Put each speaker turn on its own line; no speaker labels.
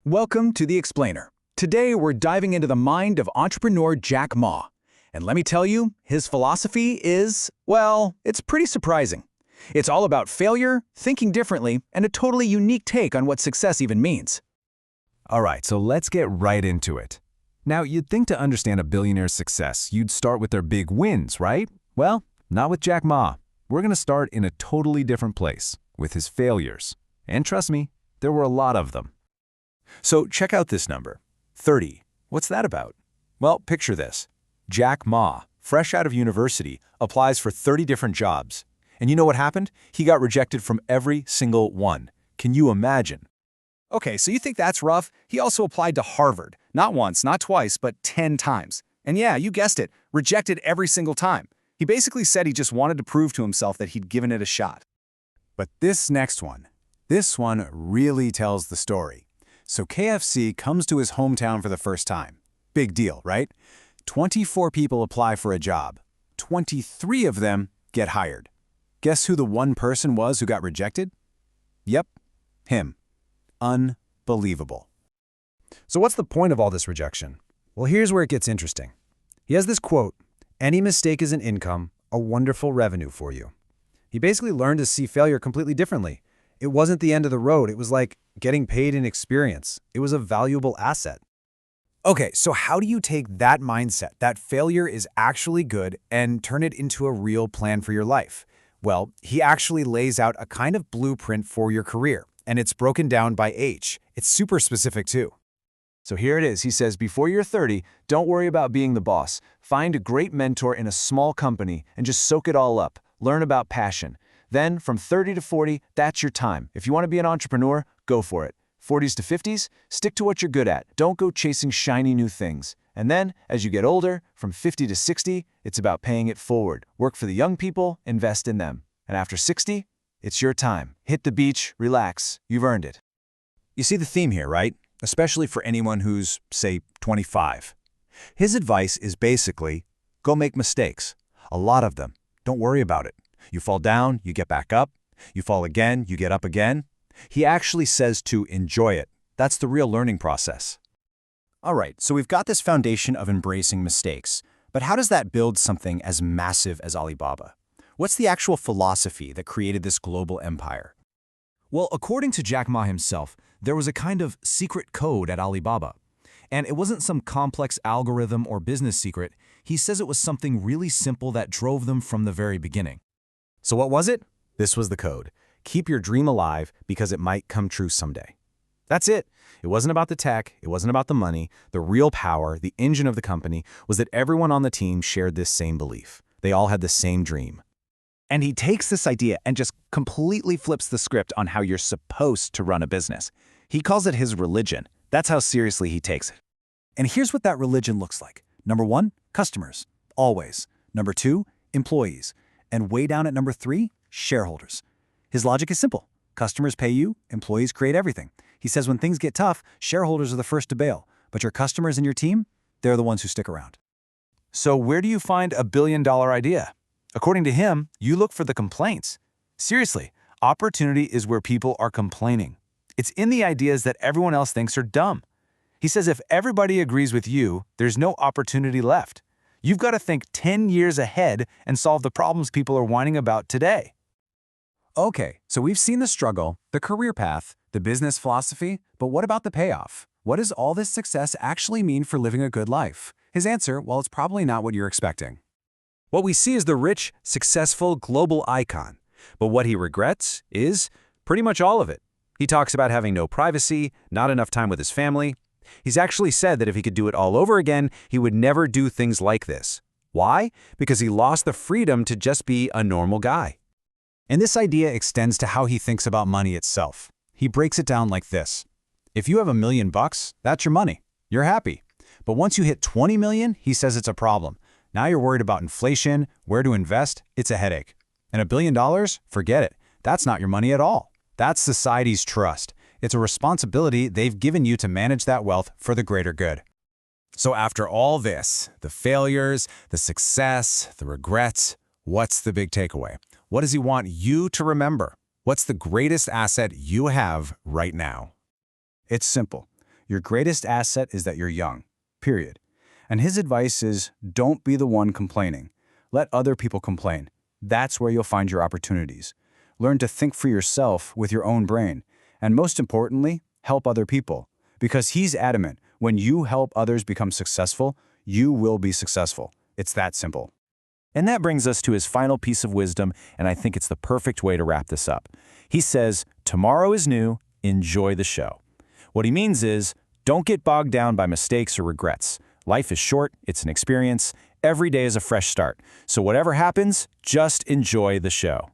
Welcome to The Explainer. Today we're diving into the mind of entrepreneur Jack Ma. And let me tell you, his philosophy is, well, it's pretty surprising. It's all about failure, thinking differently, and a totally unique take on what success even means.
All right, so let's get right into it. Now, you'd think to understand a billionaire's success, you'd start with their big wins, right? Well, not with Jack Ma. We're going to start in a totally different place, with his failures. And trust me, there were a lot of them.
So check out this number, 30. What's that about? Well, picture this. Jack Ma, fresh out of university, applies for 30 different jobs. And you know what happened? He got rejected from every single one. Can you imagine?
Okay, so you think that's rough? He also applied to Harvard. Not once, not twice, but 10 times. And yeah, you guessed it, rejected every single time. He basically said he just wanted to prove to himself that he'd given it a shot.
But this next one, really tells the story. So KFC comes to his hometown for the first time. Big deal, right? 24 people apply for a job. 23 of them get hired. Guess who the one person was who got rejected? Yep, him. Unbelievable.
So what's the point of all this rejection? Well, here's where it gets interesting. He has this quote, "Any mistake is an income, a wonderful revenue for you." He basically learned to see failure completely differently. It wasn't the end of the road. It was like getting paid in experience. It was a valuable asset. Okay, so how do you take that mindset, that failure is actually good, and turn it into a real plan for your life? Well, he actually lays out a kind of blueprint for your career, and it's broken down by age. It's super specific too.
So here it is. He says, before you're 30, don't worry about being the boss. Find a great mentor in a small company and just soak it all up. Learn about passion. Then, from 30 to 40, that's your time. If you want to be an entrepreneur, go for it. 40s to 50s, stick to what you're good at. Don't go chasing shiny new things. And then, as you get older, from 50 to 60, it's about paying it forward. Work for the young people, invest in them. And after 60, it's your time. Hit the beach, relax. You've earned it.
You see the theme here, right? Especially for anyone who's, say, 25. His advice is basically, go make mistakes. A lot of them. Don't worry about it. You fall down, you get back up. You fall again, you get up again. He actually says to enjoy it. That's the real learning process. All right, so we've got this foundation of embracing mistakes. But how does that build something as massive as Alibaba? What's the actual philosophy that created this global empire?
Well, according to Jack Ma himself, there was a kind of secret code at Alibaba. And it wasn't some complex algorithm or business secret. He says it was something really simple that drove them from the very beginning.
So what was it? This was the code. Keep your dream alive because it might come true someday. That's it. It wasn't about the tech. It wasn't about the money. The real power, the engine of the company, was that everyone on the team shared this same belief. They all had the same dream. And he takes this idea and just completely flips the script on how you're supposed to run a business. He calls it his religion. That's how seriously he takes it. And here's what that religion looks like. Number 1, customers. Always. Number 2, employees. And way down at number 3, shareholders. His logic is simple. Customers pay you, employees create everything. He says when things get tough, shareholders are the first to bail. But your customers and your team, they're the ones who stick around.
So where do you find a billion-dollar idea? According to him, you look for the complaints. Seriously, opportunity is where people are complaining. It's in the ideas that everyone else thinks are dumb. He says if everybody agrees with you, there's no opportunity left. You've got to think 10 years ahead and solve the problems people are whining about today.
Okay, so we've seen the struggle, the career path, the business philosophy, but what about the payoff? What does all this success actually mean for living a good life? His answer, well, it's probably not what you're expecting.
What we see is the rich, successful global icon. But what he regrets is pretty much all of it. He talks about having no privacy, not enough time with his family. He's actually said that if he could do it all over again, he would never do things like this. Why? Because he lost the freedom to just be a normal guy.
And this idea extends to how he thinks about money itself. He breaks it down like this. If you have $1 million, that's your money. You're happy. But once you hit 20 million, he says it's a problem. Now you're worried about inflation, where to invest, it's a headache. And $1 billion? Forget it. That's not your money at all. That's society's trust. It's a responsibility they've given you to manage that wealth for the greater good. So after all this, the failures, the success, the regrets, what's the big takeaway? What does he want you to remember? What's the greatest asset you have right now? It's simple.
Your greatest asset is that you're young, period. And his advice is, don't be the one complaining. Let other people complain. That's where you'll find your opportunities. Learn to think for yourself with your own brain. And most importantly, help other people. Because he's adamant, when you help others become successful, you will be successful. It's that simple.
And that brings us to his final piece of wisdom, and I think it's the perfect way to wrap this up. He says, tomorrow is new, enjoy the show. What he means is, don't get bogged down by mistakes or regrets. Life is short, it's an experience, every day is a fresh start. So whatever happens, just enjoy the show.